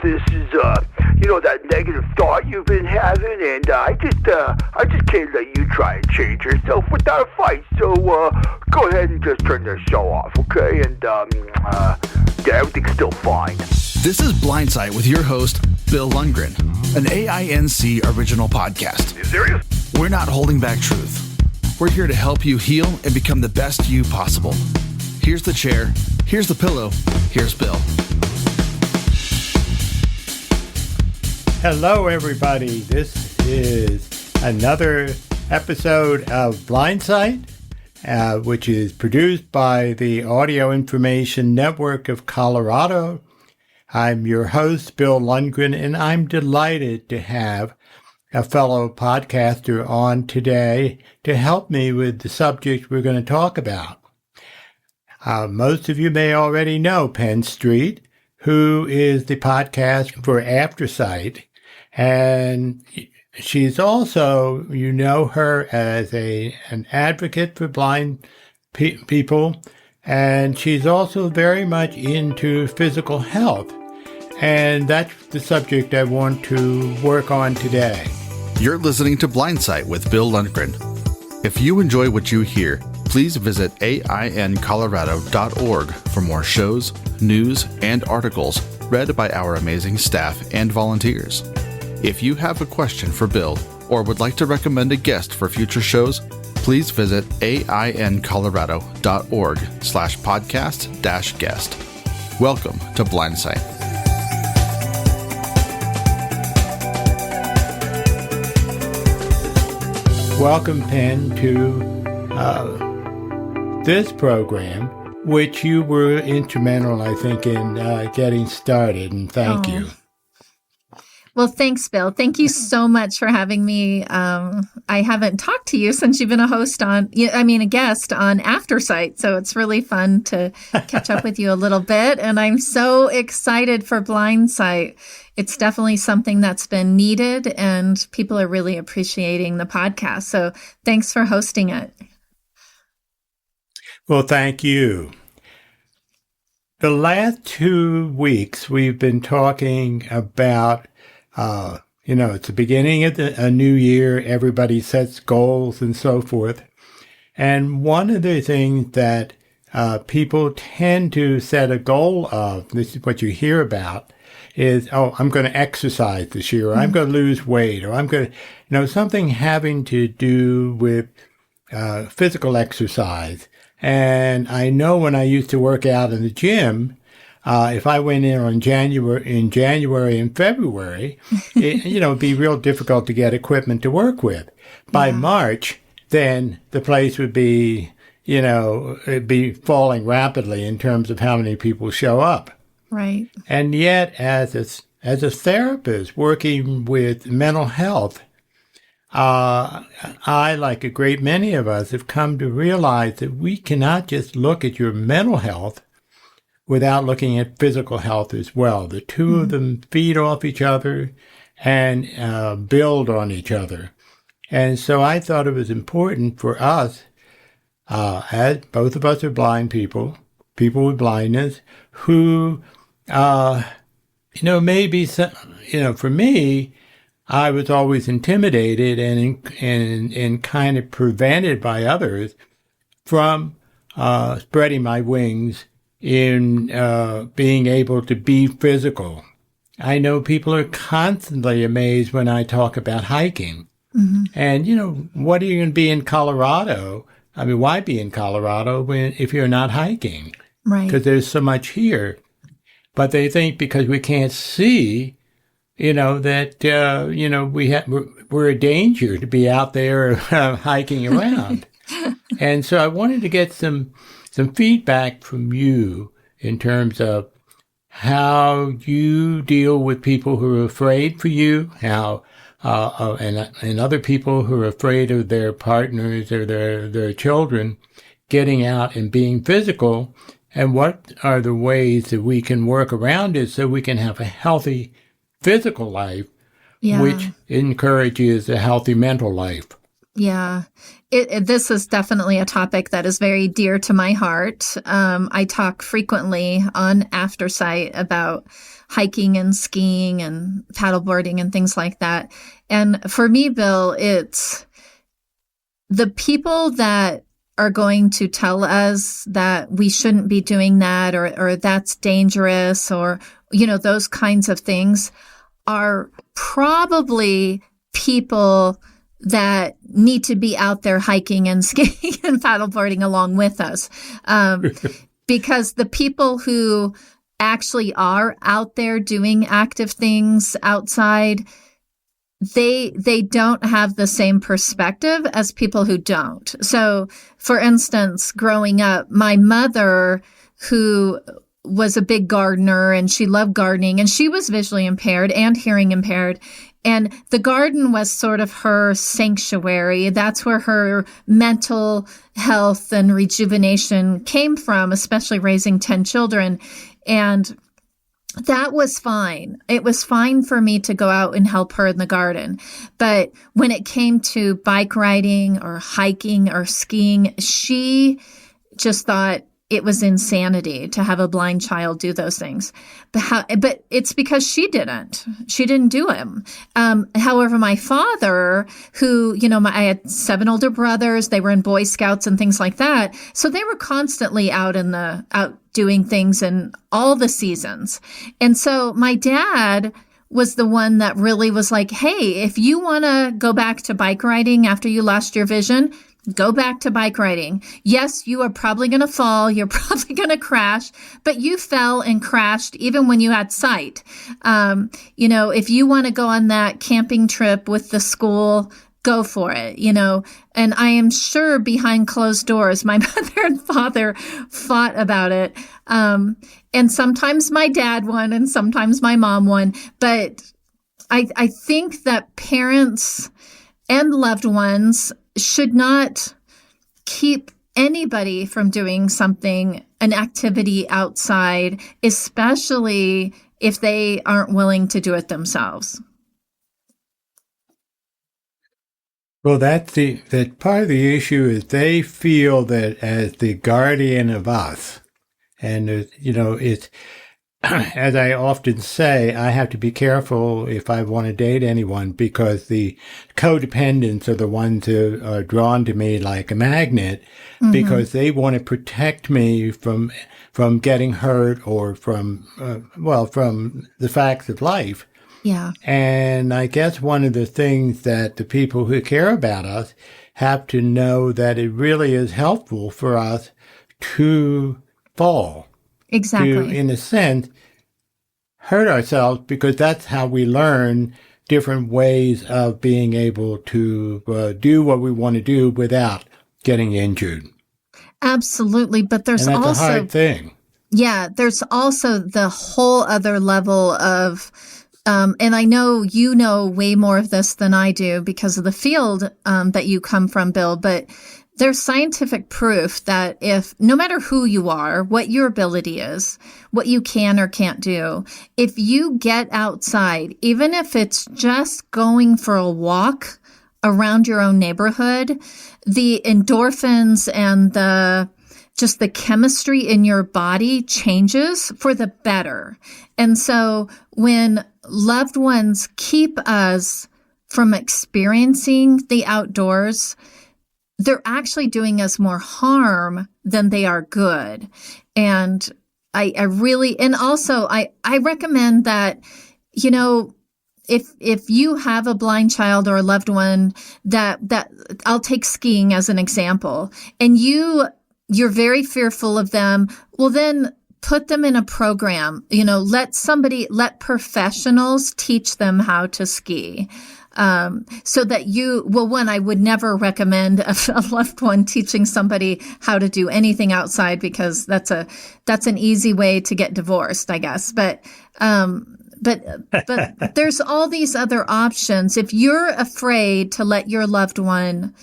this is, that negative thought you've been having, and I just can't let you try and change yourself without a fight. So, go ahead and just turn the show off, okay? And, everything's still fine. This is Blindsight with your host, Bill Lundgren, an AINC original podcast. You serious? We're not holding back truth. We're here to help you heal and become the best you possible. Here's the chair. Here's the pillow. Here's Bill. Hello, everybody. This is another episode of Blindsight, which is produced by the Audio Information Network of Colorado. I'm your host, Bill Lundgren, and I'm delighted to have a fellow podcaster on today to help me with the subject we're going to talk about. Most of you may already know Penn Street, who is the podcast for Aftersight, and she's also, you know her as an advocate for blind people, and she's also very much into physical health, and that's the subject I want to work on today. You're listening to Blindsight with Bill Lundgren. If you enjoy what you hear, please visit aincolorado.org for more shows, news, and articles read by our amazing staff and volunteers. If you have a question for Bill or would like to recommend a guest for future shows, please visit aincolorado.org/podcast-guest. Welcome to Blindsight. Welcome, Penn, to this program, which you were instrumental, I think, in getting started, and thank you. Well, thanks, Bill. Thank you so much for having me. I haven't talked to you since you've been a guest on Aftersight, so it's really fun to catch up with you a little bit, and I'm so excited for Blindsight. It's definitely something that's been needed, and people are really appreciating the podcast, so thanks for hosting it. Well, thank you. The last 2 weeks, we've been talking about it's the beginning of a new year. Everybody sets goals and so forth. And one of the things that people tend to set a goal of, this is what you hear about, is, I'm going to exercise this year, or I'm going to lose weight, or I'm going to, something having to do with physical exercise. And I know when I used to work out in the gym, if I went in January and February, it'd be real difficult to get equipment to work with. By March, then the place would be, it'd be falling rapidly in terms of how many people show up. Right. And yet, as a therapist working with mental health, I, like a great many of us, have come to realize that we cannot just look at your mental health without looking at physical health as well. The two of them feed off each other and build on each other. And so I thought it was important for us, as both of us are blind people with blindness, who, maybe, for me, I was always intimidated and kind of prevented by others from spreading my wings in being able to be physical. I know people are constantly amazed when I talk about hiking. Mm-hmm. And, what are you going to be in Colorado? I mean, why be in Colorado if you're not hiking? Right. Because there's so much here. But they think because we can't see, that, we're a danger to be out there hiking around. And so I wanted to get some feedback from you in terms of how you deal with people who are afraid for you, how and other people who are afraid of their partners or their children getting out and being physical, and what are the ways that we can work around it so we can have a healthy physical life, which encourages a healthy mental life. Yeah, this is definitely a topic that is very dear to my heart. I talk frequently on Aftersight about hiking and skiing and paddleboarding and things like that. And for me, Bill, it's the people that are going to tell us that we shouldn't be doing that, or that's dangerous, or, those kinds of things are probably people that need to be out there hiking and skiing and paddleboarding along with us. Because the people who actually are out there doing active things outside, they don't have the same perspective as people who don't. So, for instance, growing up, my mother, who was a big gardener and she loved gardening, and she was visually impaired and hearing impaired. And the garden was sort of her sanctuary. That's where her mental health and rejuvenation came from, especially raising 10 children. And that was fine. It was fine for me to go out and help her in the garden. But when it came to bike riding or hiking or skiing, she just thought it was insanity to have a blind child do those things. But it's because she didn't do them. However, my father, who, I had 7 older brothers, they were in Boy Scouts and things like that. So they were constantly out doing things in all the seasons. And so my dad was the one that really was like, hey, if you want to go back to bike riding after you lost your vision, go back to bike riding. Yes, you are probably going to fall. You're probably going to crash, but you fell and crashed even when you had sight. If you want to go on that camping trip with the school, go for it, and I am sure behind closed doors, my mother and father fought about it. And sometimes my dad won and sometimes my mom won. But I think that parents and loved ones should not keep anybody from doing an activity outside, especially if they aren't willing to do it themselves. Well, that part of the issue is they feel that as the guardian of us, and it's as I often say, I have to be careful if I want to date anyone, because the codependents are the ones who are drawn to me like a magnet, because they want to protect me from getting hurt or from the facts of life. Yeah. And I guess one of the things that the people who care about us have to know, that it really is helpful for us to fall. Exactly. To, in a sense, hurt ourselves, because that's how we learn different ways of being able to do what we want to do without getting injured. Absolutely. But there's and that's also a hard thing. Yeah, there's also the whole other level of, and I know you know way more of this than I do because of the field that you come from, Bill, but there's scientific proof that no matter who you are, what your ability is, what you can or can't do, if you get outside, even if it's just going for a walk around your own neighborhood, the endorphins and the chemistry in your body changes for the better. And so when loved ones keep us from experiencing the outdoors, they're actually doing us more harm than they are good. And I really, and also I recommend that, if you have a blind child or a loved one that I'll take skiing as an example, and you're very fearful of them, well, then put them in a program, let professionals teach them how to ski. So that I would never recommend a loved one teaching somebody how to do anything outside, because that's an easy way to get divorced, I guess. But there's all these other options. If you're afraid to let your loved one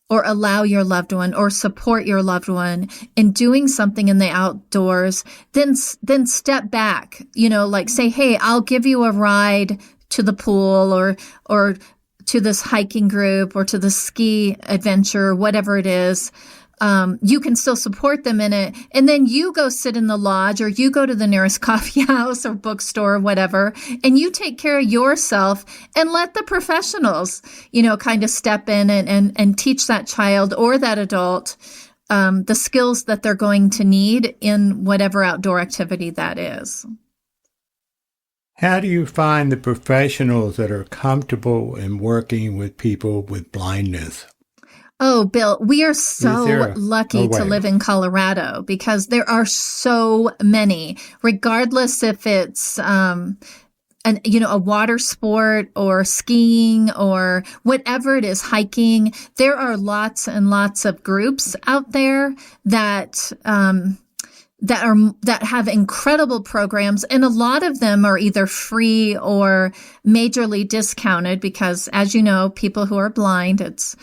or allow your loved one or support your loved one in doing something in the outdoors, then step back, like say, hey, I'll give you a ride to the pool, or to this hiking group or to the ski adventure, whatever it is, you can still support them in it. And then you go sit in the lodge or you go to the nearest coffee house or bookstore or whatever, and you take care of yourself and let the professionals, kind of step in and teach that child or that adult the skills that they're going to need in whatever outdoor activity that is. How do you find the professionals that are comfortable in working with people with blindness? Oh, Bill, we are so lucky to live in Colorado because there are so many, regardless if it's, a water sport or skiing or whatever it is, hiking. There are lots and lots of groups out there that have incredible programs, and a lot of them are either free or majorly discounted because, as you know, people who are blind, it's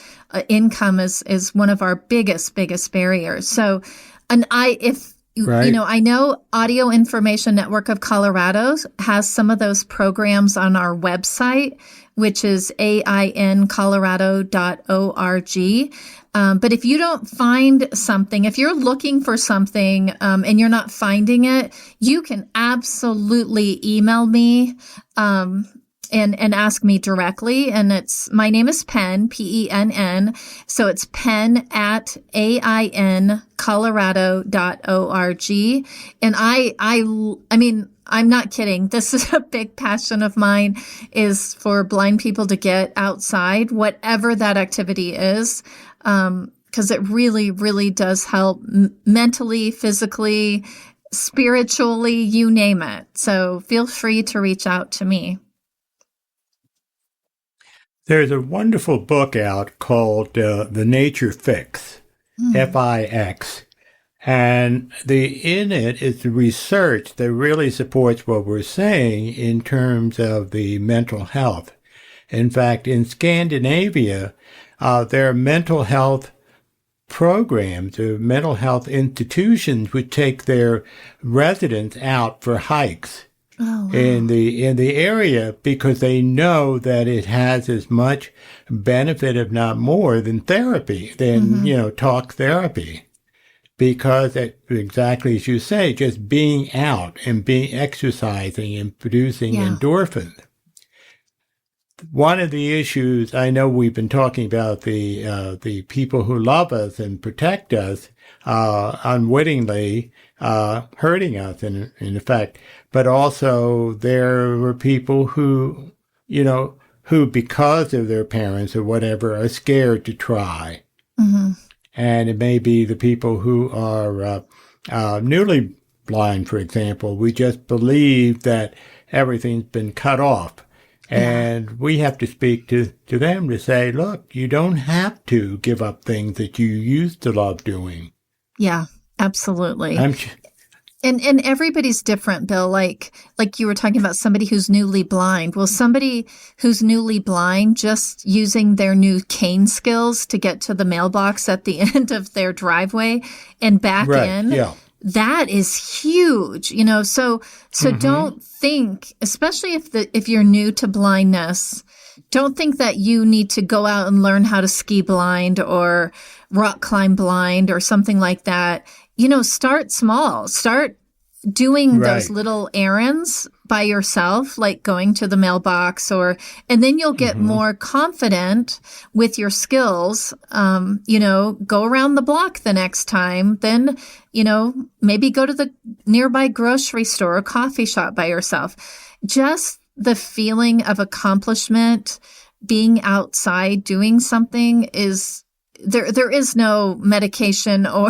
income is one of our biggest barriers. So, I know Audio Information Network of Colorado has some of those programs on our website, which is aincolorado.org. But if you don't find something, if you're looking for something and you're not finding it, you can absolutely email me and ask me directly. And my name is Penn, Penn. So it's Penn at aincolorado.org. And I mean, I'm not kidding. This is a big passion of mine, is for blind people to get outside, whatever that activity is. Because it really, really does help mentally, physically, spiritually, you name it. So feel free to reach out to me. There's a wonderful book out called The Nature Fix, Fix. And in it is the research that really supports what we're saying in terms of the mental health. In fact, in Scandinavia, there are mental health programs or mental health institutions would take their residents out for hikes in the area because they know that it has as much benefit, if not more, than therapy, talk therapy. Because exactly as you say, just being out and exercising and producing endorphins. One of the issues, I know we've been talking about the people who love us and protect us unwittingly hurting us in effect, but also there were people who because of their parents or whatever are scared to try. Mm-hmm. And it may be the people who are newly blind, for example. We just believe that everything's been cut off. And we have to speak to them to say, look, you don't have to give up things that you used to love doing. Yeah, absolutely. And everybody's different, Bill. Like you were talking about somebody who's newly blind. Well, somebody who's newly blind, just using their new cane skills to get to the mailbox at the end of their driveway and back in. Yeah. That is huge, so don't think, especially if you're new to blindness, don't think that you need to go out and learn how to ski blind or rock climb blind or something like that. Start small, start doing those little errands by yourself, like going to the mailbox and then you'll get more confident with your skills. Go around the block the next time, then, maybe go to the nearby grocery store or coffee shop by yourself. Just the feeling of accomplishment, being outside, doing something is there is no medication or,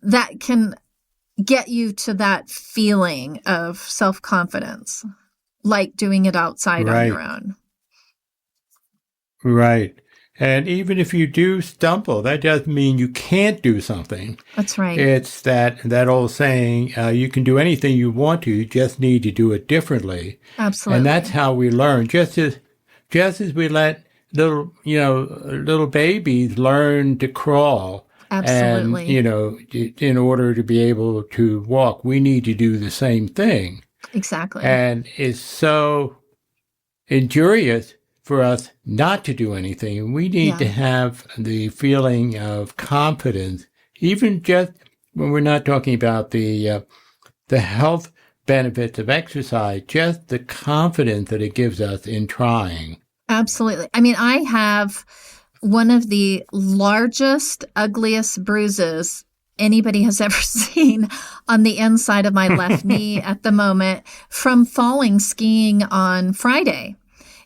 that can get you to that feeling of self-confidence, like doing it outside on your own. Right. And even if you do stumble, that doesn't mean you can't do something. That's right. It's that old saying, you can do anything you want to, you just need to do it differently. Absolutely. And that's how we learn. Just as we let little babies learn to crawl. Absolutely. And, in order to be able to walk, we need to do the same thing. Exactly. And it's so injurious for us not to do anything. And we need to have the feeling of confidence, even just when we're not talking about the health benefits of exercise, just the confidence that it gives us in trying. Absolutely. I mean, I have one of the largest, ugliest bruises anybody has ever seen on the inside of my left knee at the moment from falling skiing on Friday.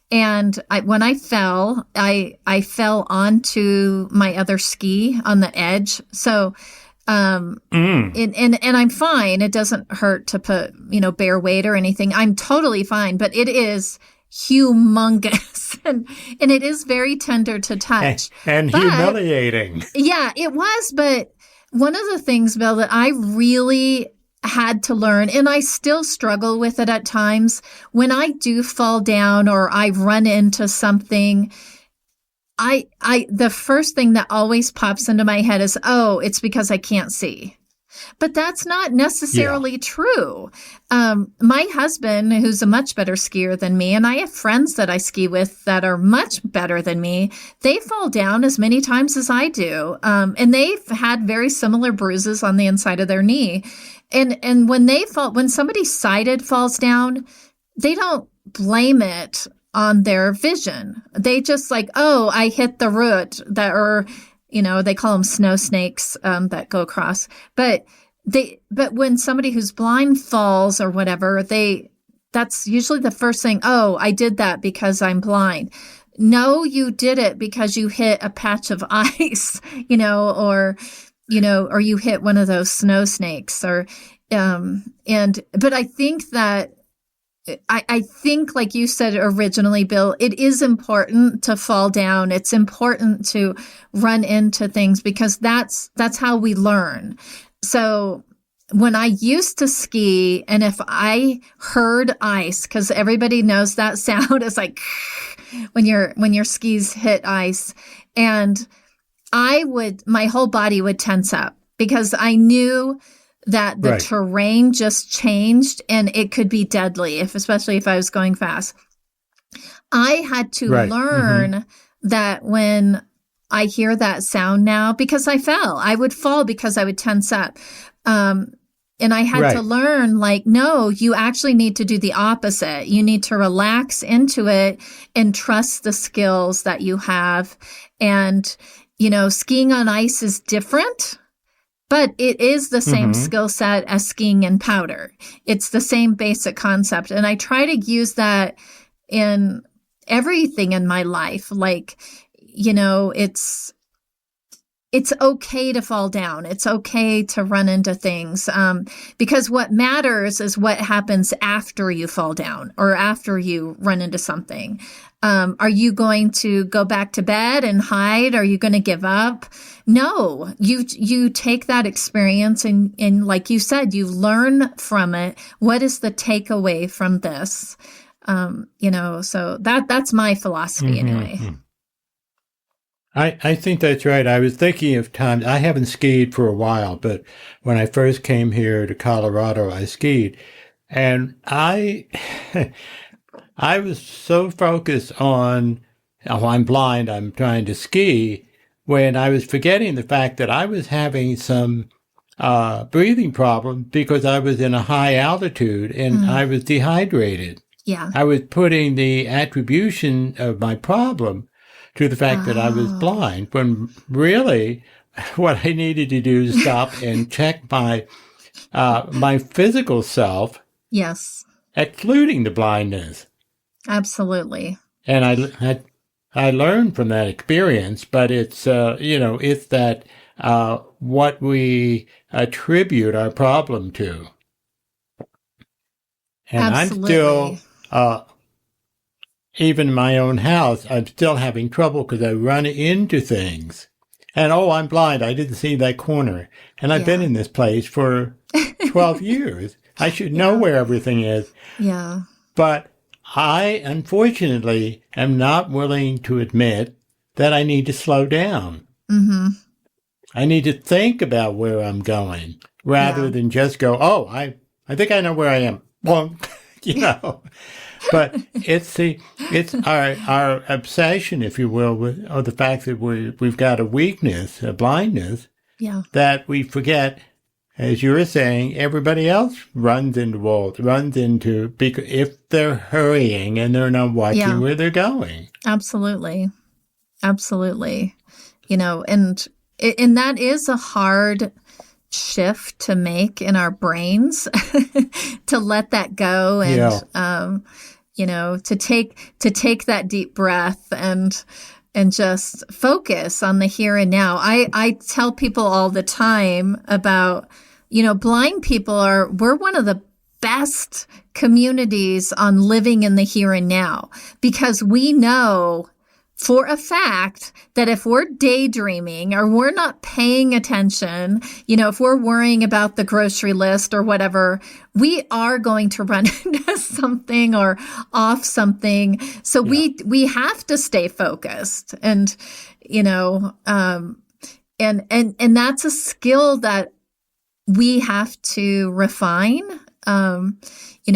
And when I fell, I fell onto my other ski on the edge. So, and I'm fine. It doesn't hurt to put, bear weight or anything. I'm totally fine, but it is humongous and it is very tender to touch. And humiliating. Yeah, it was. But one of the things, Bill, that I really had to learn, and I still struggle with it at times, when I do fall down or I run into something, the first thing that always pops into my head is, oh, it's because I can't see. But that's not necessarily true. My husband, who's a much better skier than me, and I have friends that I ski with that are much better than me, they fall down as many times as I do. And they've had very similar bruises on the inside of their knee. And when somebody sighted falls down, they don't blame it on their vision. They just oh, I hit the root they call them snow snakes that go across. But when somebody who's blind falls or whatever, that's usually the first thing. Oh, I did that because I'm blind. No, you did it because you hit a patch of ice, or you hit one of those snow snakes but I think that I think, like you said originally, Bill, it is important to fall down. It's important to run into things because that's how we learn. So when I used to ski, and if I heard ice, because everybody knows that sound is like when your skis hit ice, and my whole body would tense up because I knew that the terrain just changed and it could be deadly, especially if I was going fast. I had to learn that when I hear that sound now, because I would fall because I would tense up. And I had to learn, no, you actually need to do the opposite. You need to relax into it and trust the skills that you have. And, skiing on ice is different. But it is the same skill set as skiing in powder. It's the same basic concept. And I try to use that in everything in my life. It's okay to fall down. It's okay to run into things. Because what matters is what happens after you fall down or after you run into something. Are you going to go back to bed and hide? Are you going to give up? No, you take that experience and like you said, you learn from it. What is the takeaway from this? So that's my philosophy anyway. I think that's right. I was thinking of times, I haven't skied for a while, but when I first came here to Colorado, I skied. And I was so focused on, oh, I'm blind, I'm trying to ski, when I was forgetting the fact that I was having some breathing problems because I was in a high altitude and I was dehydrated. Yeah. I was putting the attribution of my problem to the fact that I was blind, when really what I needed to do is stop and check my physical self. Yes. Excluding the blindness. Absolutely. And I learned from that experience, but it's, it's that what we attribute our problem to. And Absolutely. I'm still, even in my own house, I'm still having trouble because I run into things. And, oh, I'm blind. I didn't see that corner. And I've been in this place for 12 years. I should know where everything is. Yeah. But I, unfortunately, am not willing to admit that I need to slow down. Mm-hmm. I need to think about where I'm going rather than just go, oh, I think I know where I am. Well, But it's our obsession, if you will, of the fact that we've got a weakness, a blindness, Yeah. that we forget, as you were saying, everybody else runs into walls, because if they're hurrying and they're not watching where they're going. Absolutely. Absolutely. And that is a hard shift to make in our brains to let that go and, to take that deep breath and just focus on the here and now. I tell people all the time about, blind people we're one of the best communities on living in the here and now, because we know for a fact that if we're daydreaming or we're not paying attention, if we're worrying about the grocery list or whatever, we are going to run into something or off something. So we have to stay focused, and and that's a skill that we have to refine. And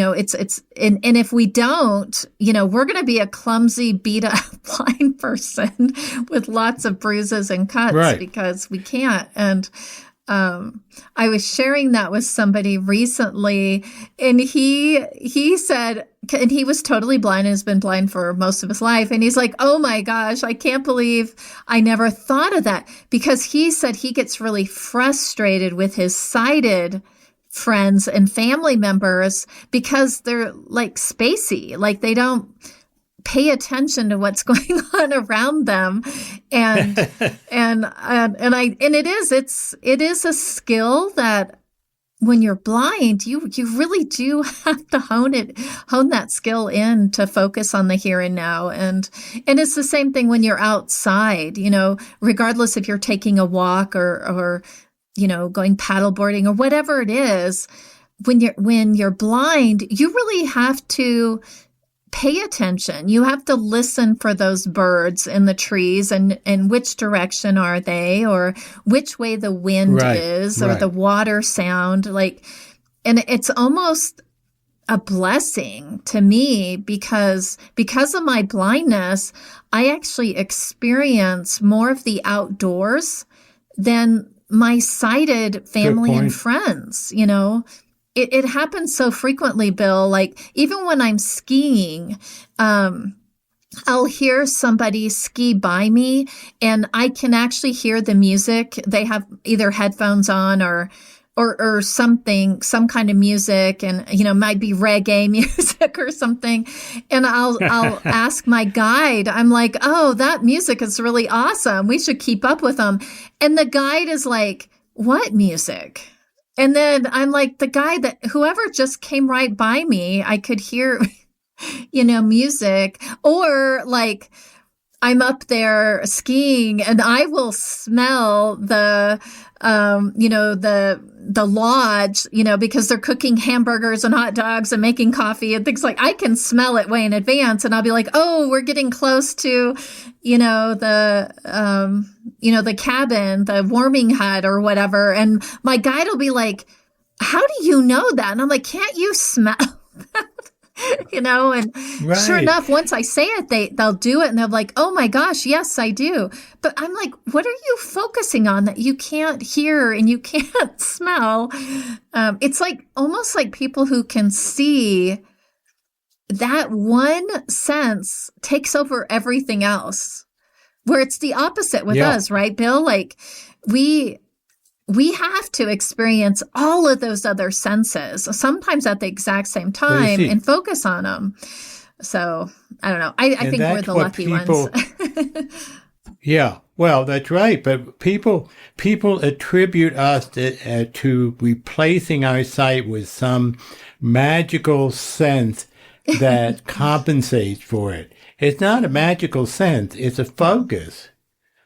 if we don't, we're going to be a clumsy, beat up blind person with lots of bruises and cuts because we can't. And I was sharing that with somebody recently, and he said, and he was totally blind and has been blind for most of his life. And he's like, oh my gosh, I can't believe I never thought of that, because he said he gets really frustrated with his sighted friends and family members because they're like spacey, like they don't pay attention to what's going on around them. And it is a skill that when you're blind, you really do have to hone that skill in to focus on the here and now. And it's the same thing when you're outside, regardless if you're taking a walk or going paddleboarding or whatever it is, when you're blind, you really have to pay attention. You have to listen for those birds in the trees and which direction are they, or which way the wind is, or the water sound. And it's almost a blessing to me because of my blindness, I actually experience more of the outdoors than my sighted family and friends. It happens so frequently, Bill. Like even when I'm skiing, I'll hear somebody ski by me and I can actually hear the music. They have either headphones on or something, some kind of music, and might be reggae music or something. And I'll ask my guide. I'm like, "Oh, that music is really awesome. We should keep up with them." And the guide is like, "What music?" And then I'm like, "The guy whoever just came right by me, I could hear, music." Or like, I'm up there skiing and I will smell the lodge, because they're cooking hamburgers and hot dogs and making coffee and things. Like I can smell it way in advance, and I'll be like, "Oh, we're getting close to, the cabin, the warming hut or whatever." And my guide will be like, "How do you know that?" And I'm like, "Can't you smell that?" And sure enough, once I say it, they'll do it, and they're like, "Oh my gosh, yes, I do." But I'm like, what are you focusing on that you can't hear and you can't smell? It's like almost like people who can see, that one sense takes over everything else, where it's the opposite with us, right, Bill? Like we have to experience all of those other senses, sometimes at the exact same time, and focus on them. So I don't know. I think we're the lucky ones. Yeah, well, that's right. But people attribute us to replacing our sight with some magical sense that compensates for it. It's not a magical sense. It's a focus.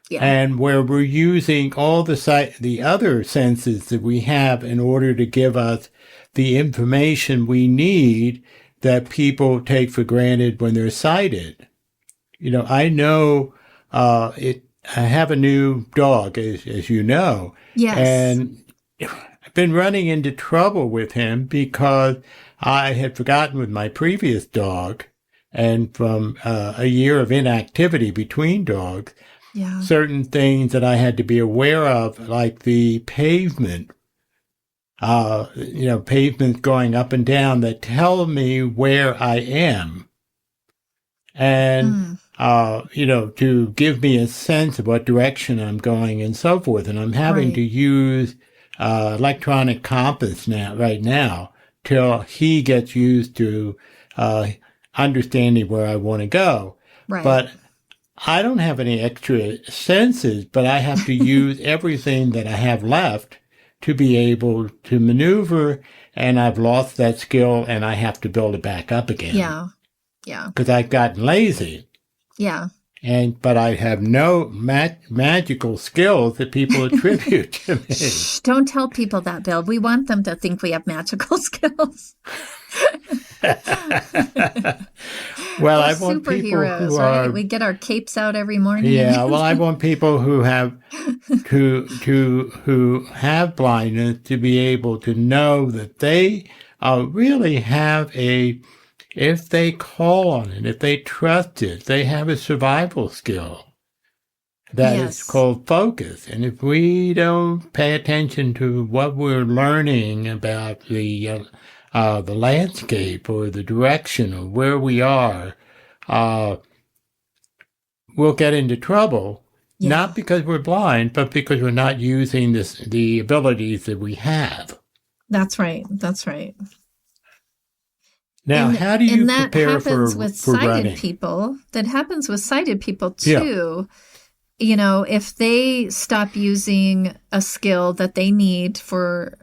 Yeah. And where we're using all the other senses that we have in order to give us the information we need that people take for granted when they're sighted. I know I have a new dog, as you know. Yes. And been running into trouble with him because I had forgotten with my previous dog, and from a year of inactivity between dogs, certain things that I had to be aware of, like the pavement, pavement going up and down that tell me where I am. And, to give me a sense of what direction I'm going and so forth. And I'm having to use electronic compass right now till he gets used to understanding where I want to go. Right. But I don't have any extra senses, but I have to use everything that I have left to be able to maneuver, and I've lost that skill, and I have to build it back up again. Yeah. Because I've gotten lazy. Yeah. But I have no magical skills that people attribute to me. Shh, don't tell people that, Bill. We want them to think we have magical skills. Well, We're I want people who right? are. We get our capes out every morning. Yeah, well, I want people who have who have blindness to be able to know that they really have if they call on it, if they trust it, they have a survival skill that is called focus. And if we don't pay attention to what we're learning about the landscape or the direction or where we are, we'll get into trouble. Yeah. Not because we're blind, but because we're not using the abilities that we have. That's right. That's right. Now, how do you prepare for sighted people? That happens with sighted people too. Yeah. If they stop using a skill that they need for,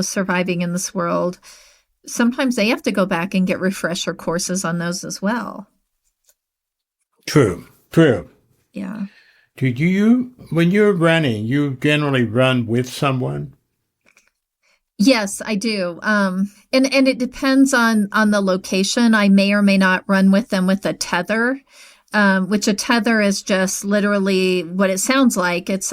surviving in this world, sometimes they have to go back and get refresher courses on those as well. True. Yeah. When you're running, you generally run with someone? Yes, I do. And it depends on the location. I may or may not run with them with a tether, which a tether is just literally what it sounds like. It's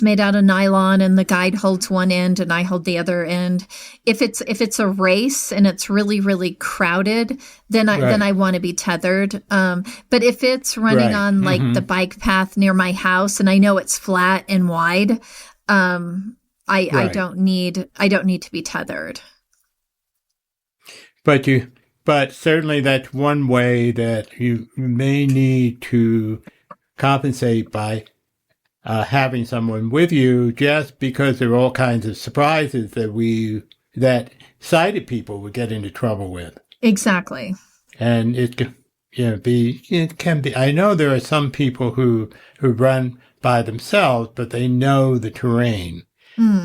made out of nylon, and the guide holds one end and I hold the other end. If it's a race and it's really, really crowded, then I want to be tethered. But if it's running on like the bike path near my house and I know it's flat and wide, I don't need to be tethered. But certainly that's one way that you may need to compensate by having someone with you, just because there are all kinds of surprises that sighted people would get into trouble with. Exactly. And it can be. I know there are some people who run by themselves, but they know the terrain.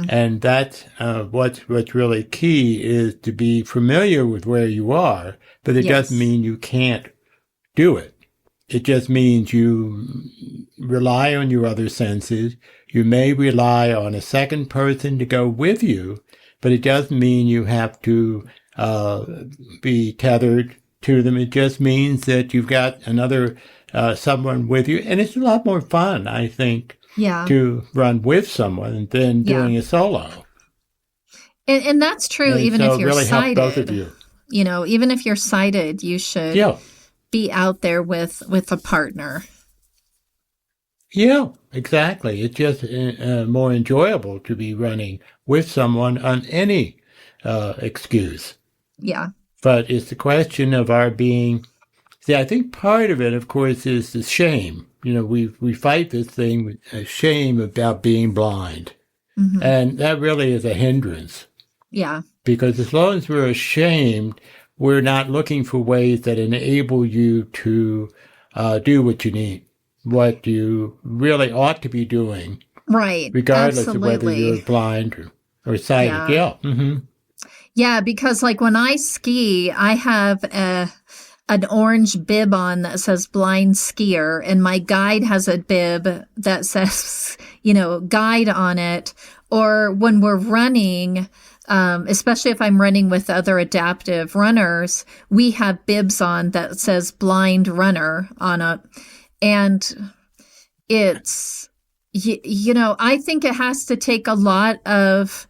And that's what's really key, is to be familiar with where you are, but it doesn't mean you can't do it. It just means you rely on your other senses. You may rely on a second person to go with you, but it doesn't mean you have to be tethered to them. It just means that you've got another someone with you, and it's a lot more fun, I think. To run with someone than doing a solo. And that's true, and even if you're really sighted. Help both of you. Even if you're sighted, you should be out there with a partner. Yeah, exactly. It's just more enjoyable to be running with someone on any excuse. Yeah. But it's the question of our being... See, I think part of it, of course, is the shame. We fight this thing with shame about being blind. Mm-hmm. And that really is a hindrance. Yeah. Because as long as we're ashamed, we're not looking for ways that enable you to do what you need, what you really ought to be doing. Right. Regardless Absolutely. of whether you're blind or sighted. Yeah. Mm-hmm. Yeah, because like when I ski, I have an orange bib on that says blind skier, and my guide has a bib that says, guide on it. Or when we're running, especially if I'm running with other adaptive runners, we have bibs on that says blind runner on it. And it's, I think it has to take a lot of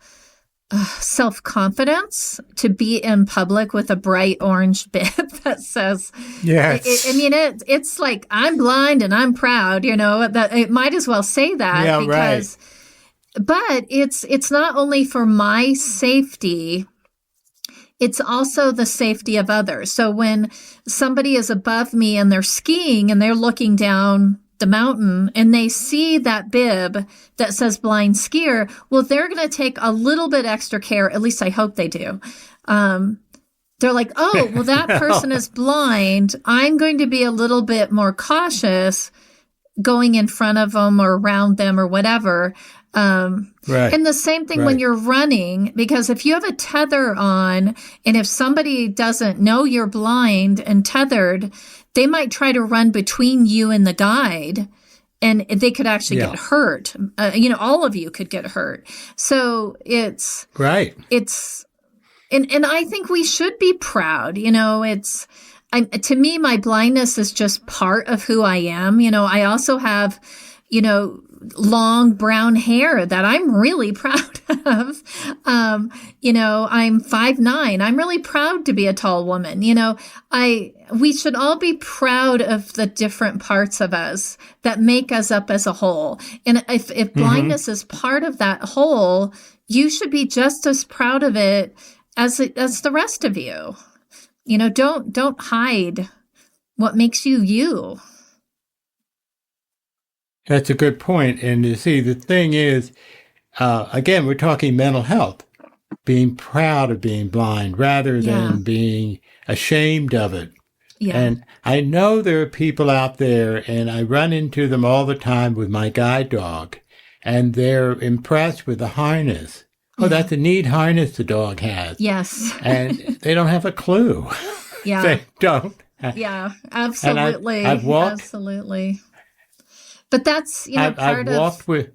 self-confidence to be in public with a bright orange bib that says, Yes. it's like, I'm blind and I'm proud, that it might as well say that. Yeah, because, right. But it's not only for my safety, it's also the safety of others. So when somebody is above me and they're skiing and they're looking down the mountain and they see that bib that says blind skier, well, they're going to take a little bit extra care. At least I hope they do. They're like, oh, well, that person is blind. I'm going to be a little bit more cautious going in front of them or around them or whatever. Right. And the same thing when you're running, because if you have a tether on and if somebody doesn't know you're blind and tethered, they might try to run between you and the guide, and they could actually get hurt. All of you could get hurt. So it's right. And I think we should be proud. To me, my blindness is just part of who I am. I also have, long brown hair that I'm really proud of. I'm 5'9". I'm really proud to be a tall woman. We should all be proud of the different parts of us that make us up as a whole. And if blindness is part of that whole, you should be just as proud of it as the rest of you. Don't hide what makes you you. That's a good point. And you see, the thing is, again, we're talking mental health, being proud of being blind rather than being ashamed of it. Yeah. And I know there are people out there, and I run into them all the time with my guide dog, and they're impressed with the harness. Oh, that's a neat harness the dog has. Yes. And they don't have a clue. Yeah. They don't. Yeah, absolutely. I've walked. Absolutely. But that's, I've walked with.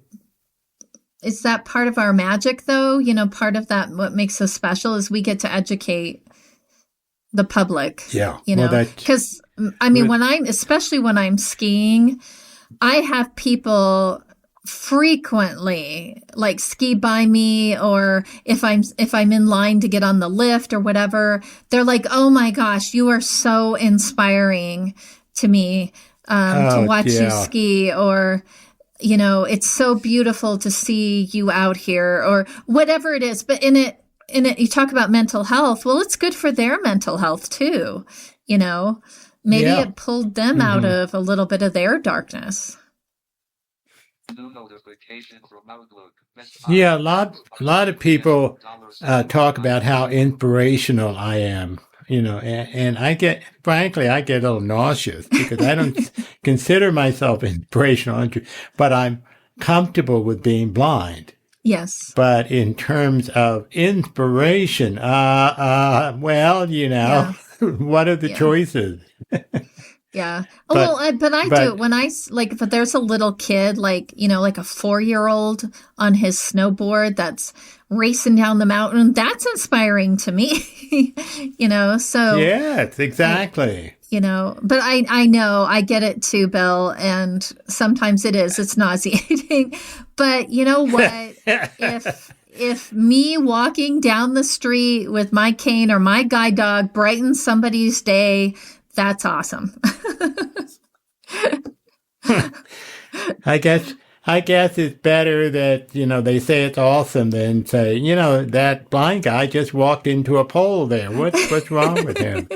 Is that part of our magic, though? Part of that, what makes us special is we get to educate the public. Yeah. Because, especially when I'm skiing, I have people frequently ski by me, or if I'm in line to get on the lift or whatever, they're like, oh my gosh, you are so inspiring to me. To watch you ski, or, it's so beautiful to see you out here, or whatever it is. But in it, you talk about mental health. Well, it's good for their mental health too. Maybe it pulled them out of a little bit of their darkness. Yeah, a lot of people talk about how inspirational I am. And I get a little nauseous because I don't consider myself inspirational, but I'm comfortable with being blind. Yes. But in terms of inspiration, what are the choices? Yeah. But I do it when if there's a little kid, like a 4-year-old on his snowboard that's racing down the mountain, that's inspiring to me, so. Yes, exactly. But I know, I get it too, Bill. And sometimes it's nauseating, but you know what, if me walking down the street with my cane or my guide dog brightens somebody's day, that's awesome. I guess it's better that, they say it's awesome than say, that blind guy just walked into a pole there. What's wrong with him?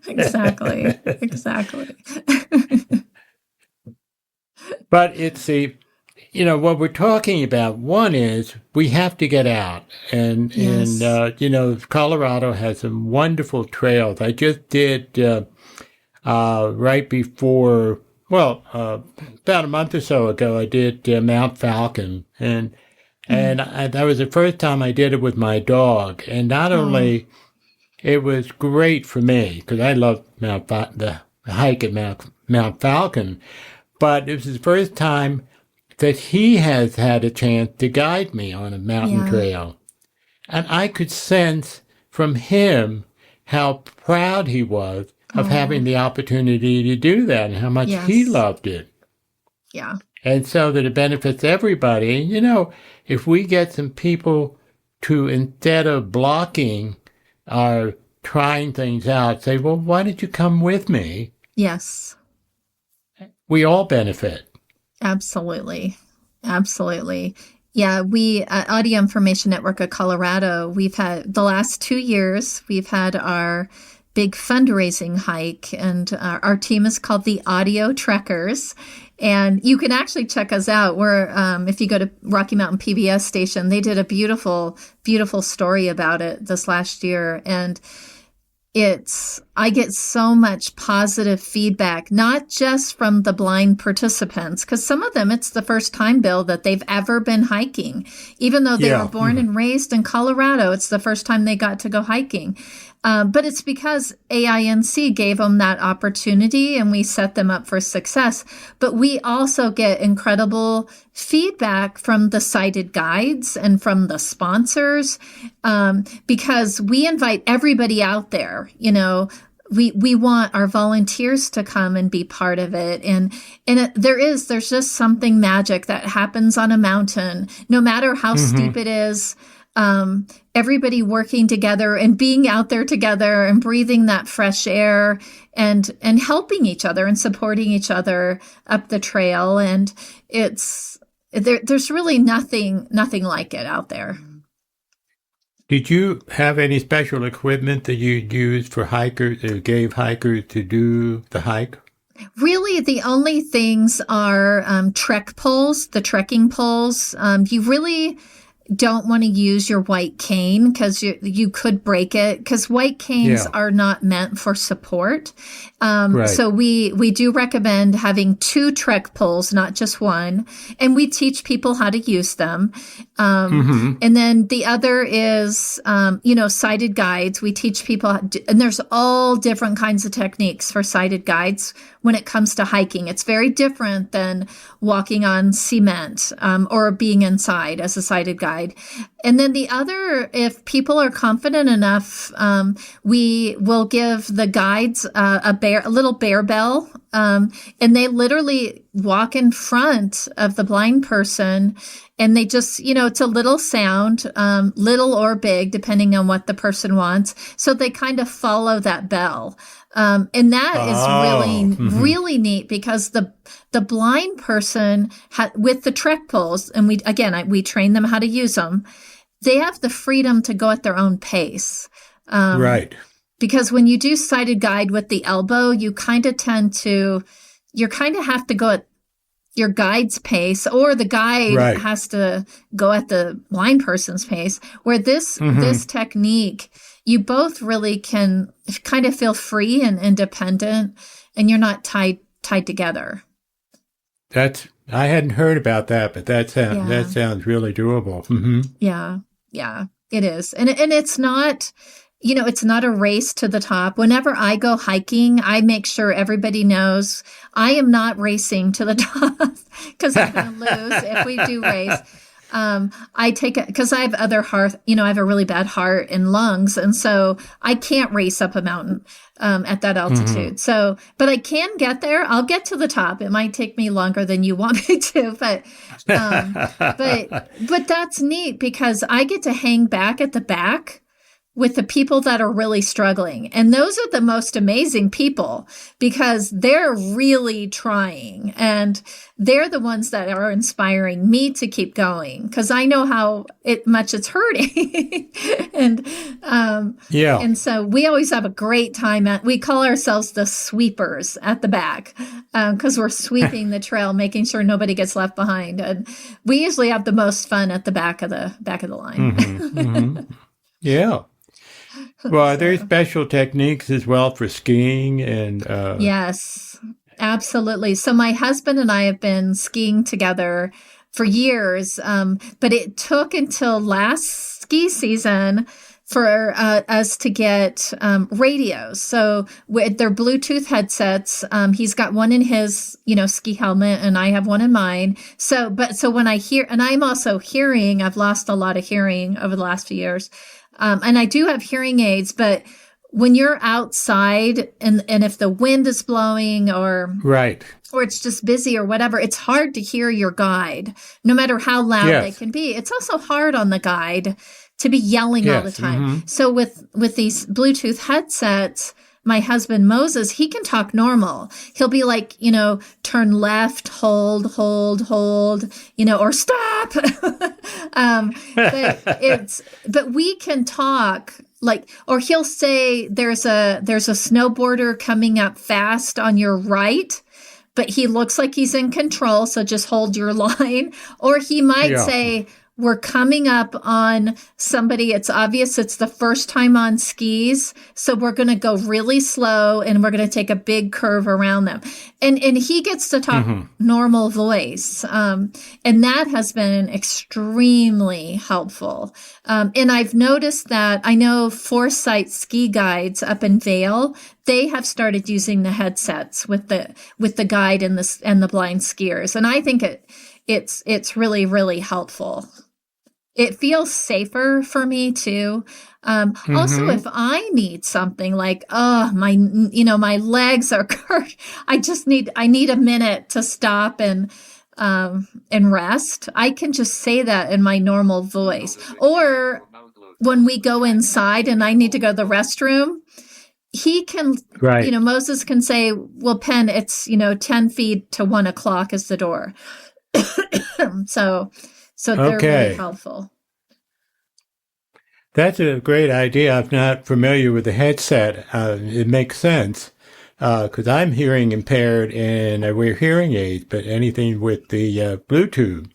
Exactly. But it's what we're talking about. One is we have to get out, and Colorado has some wonderful trails. I just did right before, about a month or so ago, I did Mount Falcon, and that was the first time I did it with my dog, and not only it was great for me because I love the hike at Mount Falcon, but it was the first time that he has had a chance to guide me on a mountain trail. And I could sense from him how proud he was of having the opportunity to do that and how much he loved it. Yeah. And so that it benefits everybody. You know, if we get some people to, instead of blocking or trying things out, say, well, why don't you come with me? Yes. We all benefit. Absolutely. Absolutely. Yeah, we at Audio Information Network of Colorado, we've had the last 2 years, we've had our big fundraising hike, and our team is called the Audio Trekkers. And you can actually check us out. We're, if you go to Rocky Mountain PBS station, they did a beautiful, beautiful story about it this last year. And I get so much positive feedback, not just from the blind participants, because some of them, it's the first time, Bill, that they've ever been hiking. Even though they were born and raised in Colorado, it's the first time they got to go hiking. But it's because AINC gave them that opportunity and we set them up for success. But we also get incredible feedback from the sighted guides and from the sponsors, because we invite everybody out there. You know, we want our volunteers to come and be part of it. And there's just something magic that happens on a mountain, no matter how steep it is. Everybody working together and being out there together and breathing that fresh air and helping each other and supporting each other up the trail. And there's really nothing like it out there. Did you have any special equipment that you used for hikers, or gave hikers to do the hike? Really, the only things are trek poles, the trekking poles. You really don't want to use your white cane because you could break it, because white canes are not meant for support. Right. So we do recommend having 2 trek poles, not just one, and we teach people how to use them. And then the other is, sighted guides. We teach people, and there's all different kinds of techniques for sighted guides when it comes to hiking. It's very different than walking on cement or being inside as a sighted guide. And then the other, if people are confident enough, we will give the guides a little bear bell, and they literally walk in front of the blind person, and they just, it's a little sound, little or big, depending on what the person wants. So they kind of follow that bell. And that is really neat, because the blind person with the trek poles, and we train them how to use them. They have the freedom to go at their own pace. Right. Because when you do sighted guide with the elbow, you kind of have to go at your guide's pace, or the guide has to go at the blind person's pace, where this technique, you both really can kind of feel free and independent, and you're not tied together. I hadn't heard about that, but that sounds really doable. Mm-hmm. Yeah, it is. And it's not, it's not a race to the top. Whenever I go hiking, I make sure everybody knows I am not racing to the top, because I'm going to lose if we do race. I take it because I have I have a really bad heart and lungs. And so I can't race up a mountain, at that altitude. So, but I can get there. I'll get to the top. It might take me longer than you want me to, but that's neat, because I get to hang back at the back with the people that are really struggling. And those are the most amazing people, because they're really trying, and they're the ones that are inspiring me to keep going, because I know how much it's hurting. And so we always have a great time we call ourselves the sweepers at the back, because we're sweeping the trail, making sure nobody gets left behind. And we usually have the most fun at the back of the line. Yeah. Well, there's special techniques as well for skiing and Yes, absolutely. So my husband and I have been skiing together for years, but it took until last ski season for us to get radios. So with their Bluetooth headsets, he's got one in his, ski helmet, and I have one in mine. So when I hear, and I'm also hearing, I've lost a lot of hearing over the last few years. And I do have hearing aids, but when you're outside and if the wind is blowing Right. or it's just busy or whatever, it's hard to hear your guide, no matter how loud they Yes. can be. It's also hard on the guide to be yelling all the Yes. time. So with these Bluetooth headsets, my husband Moses, he can talk normal. He'll be like, turn left, hold, or stop. But we can talk like, or he'll say there's a snowboarder coming up fast on your right, but he looks like he's in control, so just hold your line. Or he might say, we're coming up on somebody. It's obvious it's the first time on skis. So we're going to go really slow and we're going to take a big curve around them. And he gets to talk normal voice. And that has been extremely helpful. And I've noticed that I know Foresight ski guides up in Vail, they have started using the headsets with the guide and the blind skiers. And I think it's really, really helpful. It feels safer for me too. Also, if I need something like, my legs are hurt, I need a minute to stop and rest. I can just say that in my normal voice. Or when we go inside and I need to go to the restroom, he can, Moses can say, well, Penn, it's, 10 feet to 1 o'clock is the door. So they're really helpful. That's a great idea. I'm not familiar with the headset. It makes sense because I'm hearing impaired and I wear hearing aids, but anything with the Bluetooth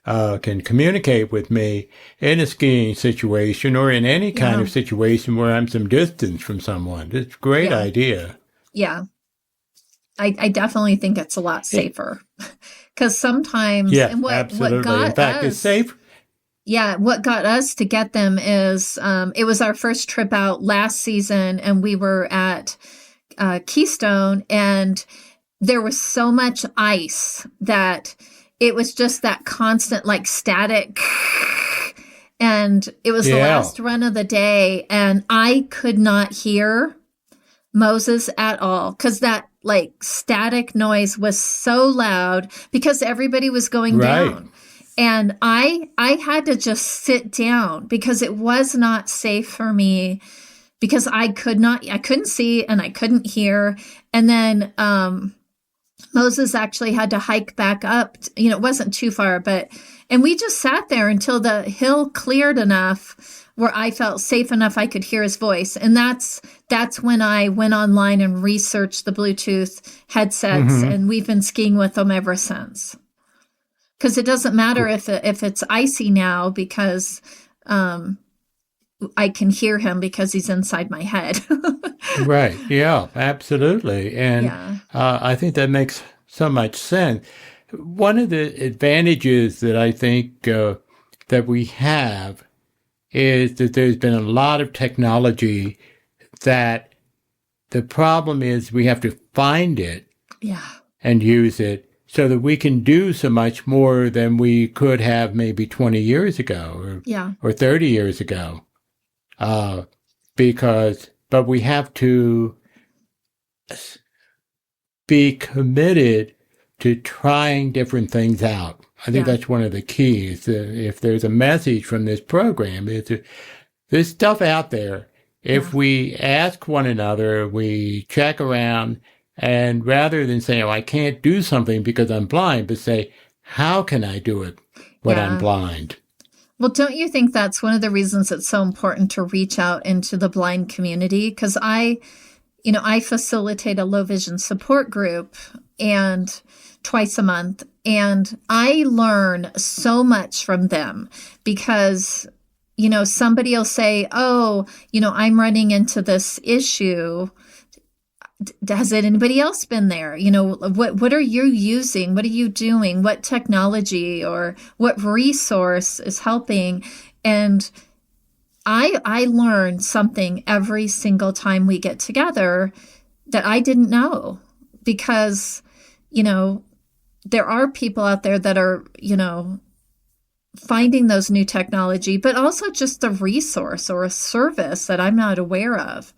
can communicate with me in a skiing situation or in any kind of situation where I'm some distance from someone. It's a great idea. Yeah. I definitely think it's a lot safer. Because sometimes, and absolutely. What got in fact, us, it's safe. Yeah, what got us to get them is it was our first trip out last season, and we were at Keystone, and there was so much ice that it was just that constant like static. And it was the last run of the day, and I could not hear Moses at all because that like static noise was so loud because everybody was going down. And I had to just sit down because it was not safe for me because I couldn't see and I couldn't hear. And then Moses actually had to hike back up. It wasn't too far, and we just sat there until the hill cleared enough where I felt safe enough I could hear his voice. And that's when I went online and researched the Bluetooth headsets, and we've been skiing with them ever since. Because it doesn't matter if it's icy now because I can hear him because he's inside my head. Right. Yeah, absolutely. And I think that makes so much sense. One of the advantages that I think that we have is that there's been a lot of technology that the problem is we have to find it and use it so that we can do so much more than we could have maybe 20 years ago or 30 years ago. But we have to be committed to trying different things out. I think that's one of the keys. If there's a message from this program, there's stuff out there. If we ask one another, we check around, and rather than say, I can't do something because I'm blind, but say, how can I do it when I'm blind? Well, don't you think that's one of the reasons it's so important to reach out into the blind community? Because I facilitate a low vision support group and twice a month, and I learn so much from them because, somebody will say, I'm running into this issue. Has anybody else been there? What are you using? What are you doing? What technology or what resource is helping? And I learn something every single time we get together that I didn't know because, there are people out there that are, finding those new technology, but also just a resource or a service that I'm not aware of.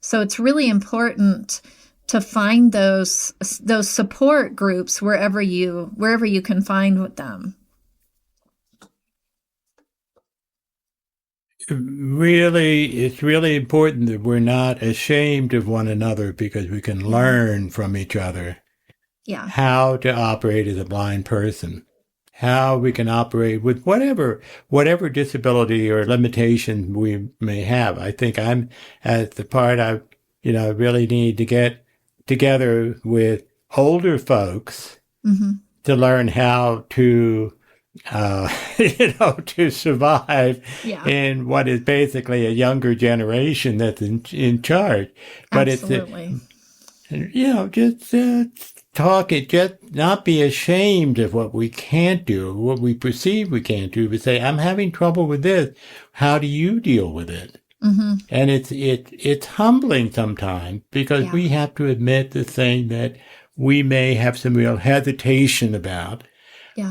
So it's really important to find those support groups wherever you can find them. It's really important that we're not ashamed of one another, because we can learn from each other how to operate as a blind person, how we can operate with whatever disability or limitation we may have. I think I'm at the part I really need to get together with older folks to learn how to to survive in what is basically a younger generation that's in charge. But Absolutely. Just talk it, just not be ashamed of what we can't do, what we perceive we can't do, but say, I'm having trouble with this. How do you deal with it? And it's humbling sometimes, because we have to admit the thing that we may have some real hesitation about.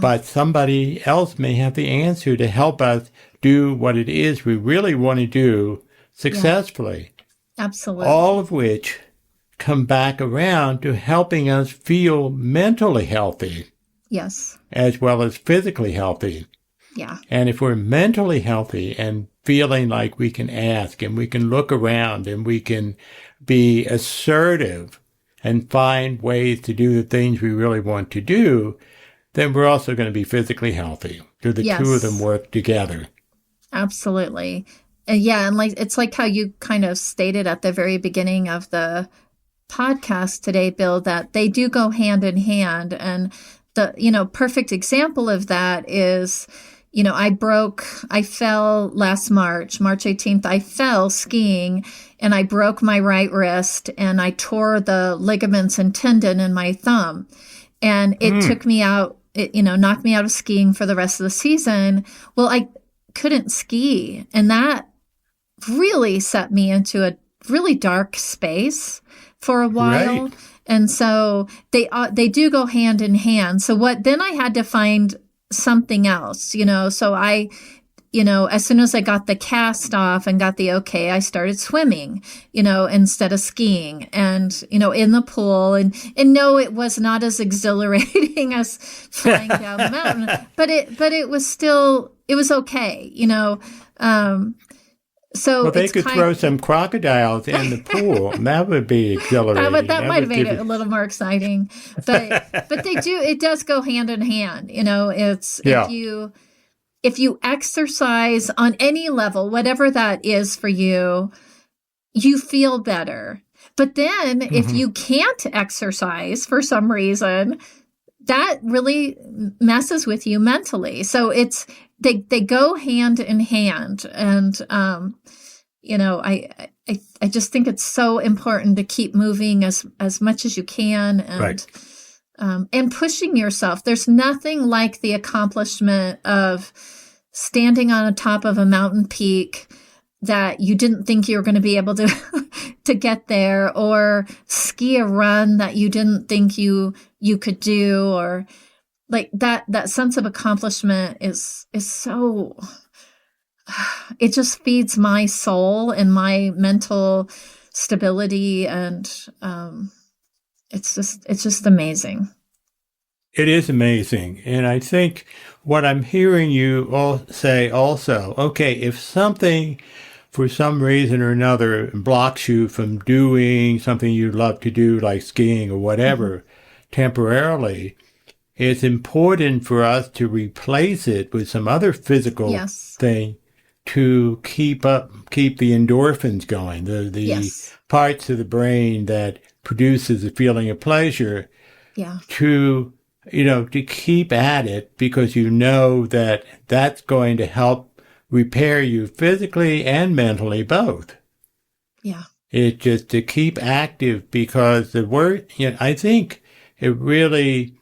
But somebody else may have the answer to help us do what it is we really want to do successfully. Absolutely. All of which come back around to helping us feel mentally healthy. Yes. As well as physically healthy. Yeah. And if we're mentally healthy and feeling like we can ask and we can look around and we can be assertive and find ways to do the things we really want to do, then we're also going to be physically healthy. Do the two of them work together? Absolutely. And it's like how you kind of stated at the very beginning of the podcast today, Bill, that they do go hand in hand. And the, perfect example of that is, I fell last March 18th, I fell skiing and I broke my right wrist and I tore the ligaments and tendon in my thumb. And it took me out, knocked me out of skiing for the rest of the season. Well, I couldn't ski. And that really set me into a really dark space for a while. Right. And so they do go hand in hand. So then I had to find something else, so I, as soon as I got the cast off and got the okay, I started swimming, instead of skiing and, in the pool and no, it was not as exhilarating as flying down the mountain, but it was okay, So they could throw some crocodiles in the pool. That would be exhilarating. that might have made it a little more exciting. But it does go hand in hand. It's if you exercise on any level, whatever that is for you, you feel better. But then if you can't exercise for some reason, that really messes with you mentally. So they go hand in hand. And, I just think it's so important to keep moving as much as you can and pushing yourself. There's nothing like the accomplishment of standing on the top of a mountain peak that you didn't think you were going to be able to get there, or ski a run that you didn't think you could do, or like that sense of accomplishment is so, it just feeds my soul and my mental stability. And it's just amazing. It is amazing. And I think what I'm hearing you all say also, okay, if something for some reason or another blocks you from doing something you love to do, like skiing or whatever, temporarily, it's important for us to replace it with some other physical thing to keep the endorphins going, the parts of the brain that produces a feeling of pleasure, to keep at it, because that that's going to help repair you physically and mentally both. Yeah. It's just to keep active, because the word, I think it really,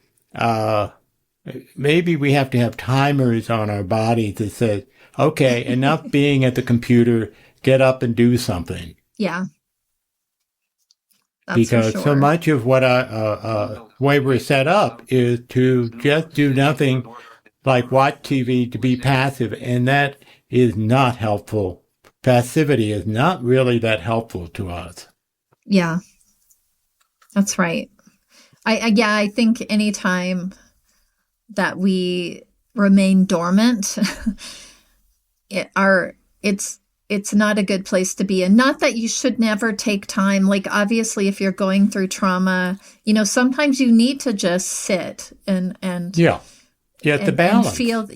maybe we have to have timers on our body that says, okay, enough being at the computer, get up and do something. Yeah. That's because so much of what way we're set up is to just do nothing like watch TV, to be passive, and that is not helpful. Passivity is not really that helpful to us. Yeah, that's right. I think anytime that we remain dormant, it's not a good place to be. And not that you should never take time. Like, obviously, if you're going through trauma, sometimes you need to just sit and the balance. And feel,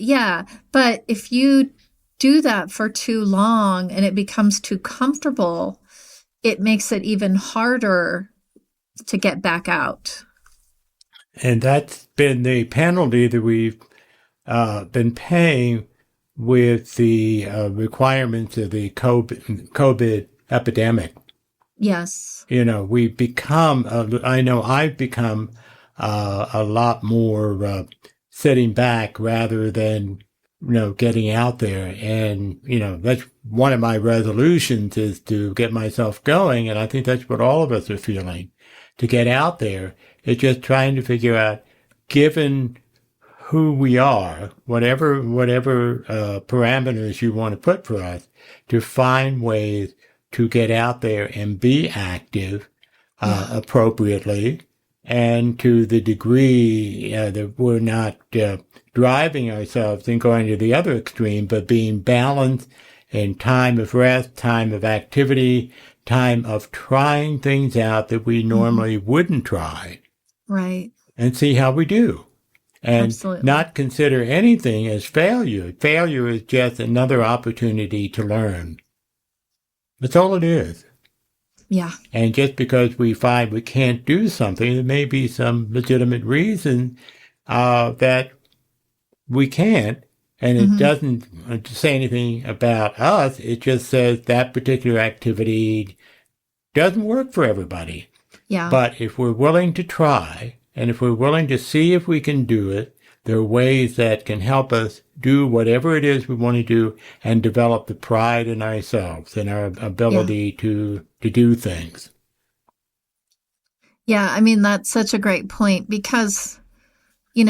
but if you do that for too long and it becomes too comfortable, it makes it even harder to get back out. And that's been the penalty that we've been paying with the requirements of the COVID epidemic. Yes. We've become, I know I've become a lot more sitting back rather than, getting out there. And, that's one of my resolutions, is to get myself going. And I think that's what all of us are feeling, to get out there. It's just trying to figure out, given who we are, whatever parameters you want to put for us, to find ways to get out there and be active appropriately, and to the degree that we're not driving ourselves and going to the other extreme, but being balanced in time of rest, time of activity, time of trying things out that we normally wouldn't try. Right. And see how we do. And Absolutely. Not consider anything as failure. Failure is just another opportunity to learn. That's all it is. Yeah. And just because we find we can't do something, there may be some legitimate reason that we can't. And it doesn't say anything about us. It just says that particular activity doesn't work for everybody. Yeah. But if we're willing to try, and if we're willing to see if we can do it, there are ways that can help us do whatever it is we want to do and develop the pride in ourselves and our ability to do things. Yeah, I mean, that's such a great point, because,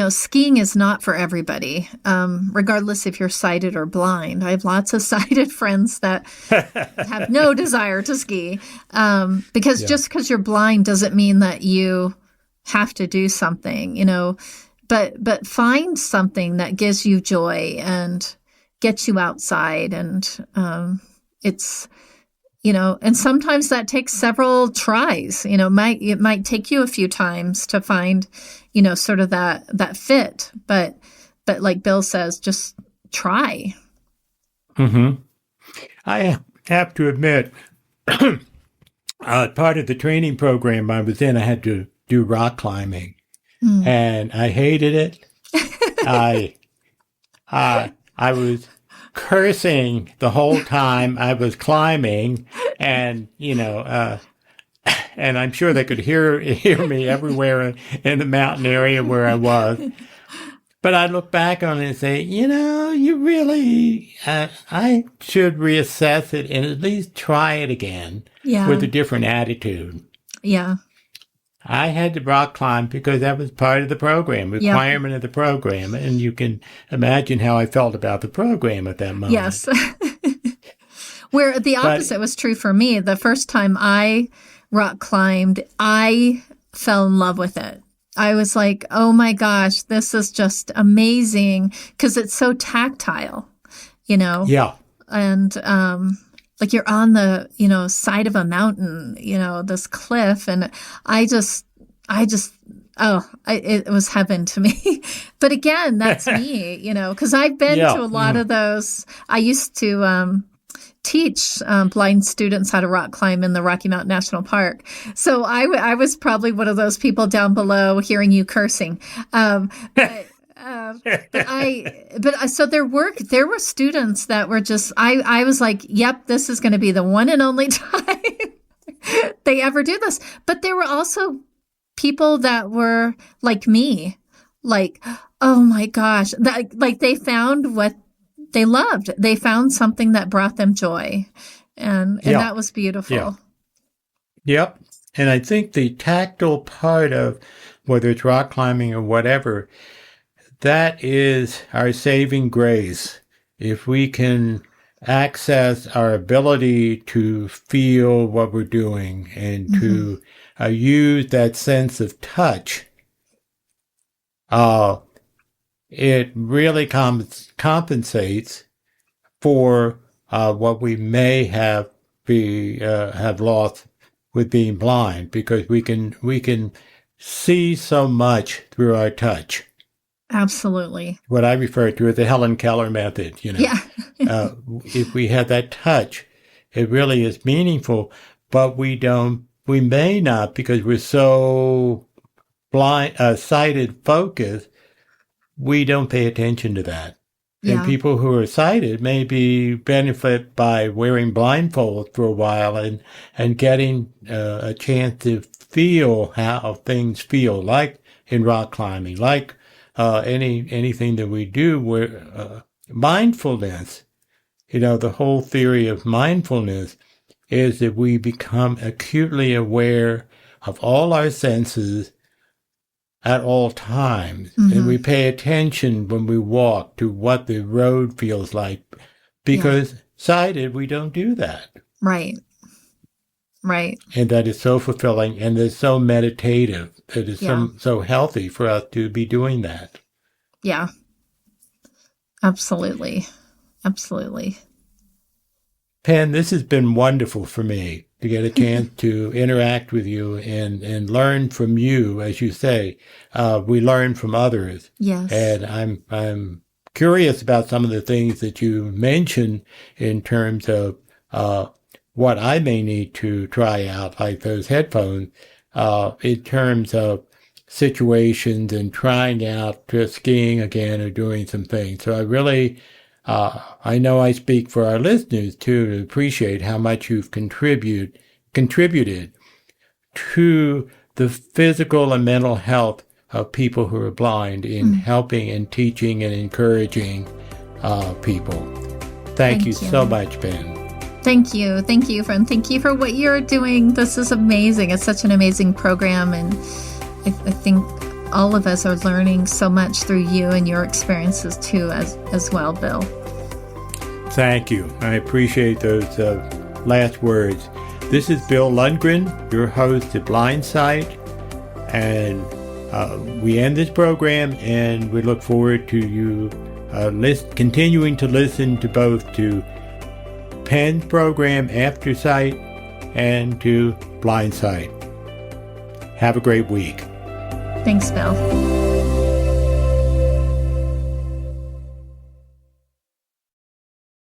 skiing is not for everybody, regardless if you're sighted or blind. I have lots of sighted friends that have no desire to ski, because just because you're blind doesn't mean that you have to do something, but find something that gives you joy and gets you outside. And it's, and sometimes that takes several tries. It might take you a few times to find, sort of that fit. But like Bill says, just try. I have to admit, part of the training program I was in, I had to do rock climbing, and I hated it. I was cursing the whole time I was climbing, and and I'm sure they could hear me everywhere in the mountain area where I was. But I look back on it and say, you really, I should reassess it and at least try it again with a different attitude. Yeah. I had to rock climb because that was part of the program, requirement of the program. And you can imagine how I felt about the program at that moment. Yes. Where the opposite was true for me. The first time I rock climbed, I fell in love with it. I was like, oh my gosh, this is just amazing, because it's so tactile, Yeah. And like you're on the, side of a mountain, this cliff. And it was heaven to me. But again, that's me, because I've been to a lot of those. I used to teach blind students how to rock climb in the Rocky Mountain National Park. So I was probably one of those people down below hearing you cursing. So there were students that were just, I was like, yep, this is going to be the one and only time they ever do this. But there were also people that were like me, like, oh my gosh, like they found what they loved. They found something that brought them joy. And that was beautiful. Yeah. Yep. And I think the tactile part of whether it's rock climbing or whatever, that is our saving grace. If we can access our ability to feel what we're doing and to use that sense of touch, it really compensates for what we may have lost with being blind, because we can see so much through our touch. Absolutely. What I refer to as the Helen Keller method, Yeah. If we have that touch, it really is meaningful, but we may not, because we're so sighted focused, we don't pay attention to that. Yeah. And people who are sighted maybe benefit by wearing blindfolds for a while and getting a chance to feel how things feel, like in rock climbing, like anything that we do, where mindfulness, the whole theory of mindfulness is that we become acutely aware of all our senses at all times. And we pay attention when we walk to what the road feels like, because sighted, we don't do that. Right. And that is so fulfilling, and it's so meditative. It is so healthy for us to be doing that. Yeah. Absolutely. Penn, this has been wonderful for me to get a chance to interact with you and learn from you. As you say, we learn from others. Yes. And I'm curious about some of the things that you mentioned in terms of what I may need to try out, like those headphones, in terms of situations and trying out skiing again or doing some things. So I really, I know I speak for our listeners too, to appreciate how much you've contributed to the physical and mental health of people who are blind in helping and teaching and encouraging people. Thank you so much, Ben. Thank you, friend. Thank you for what you're doing. This is amazing. It's such an amazing program, and I think all of us are learning so much through you and your experiences too, as well, Bill. Thank you. I appreciate those last words. This is Bill Lundgren, your host at Blindsight, and we end this program, and we look forward to you continuing to listen to both to Penn's program After Sight and to Blindsight. Have a great week. Thanks, Bill.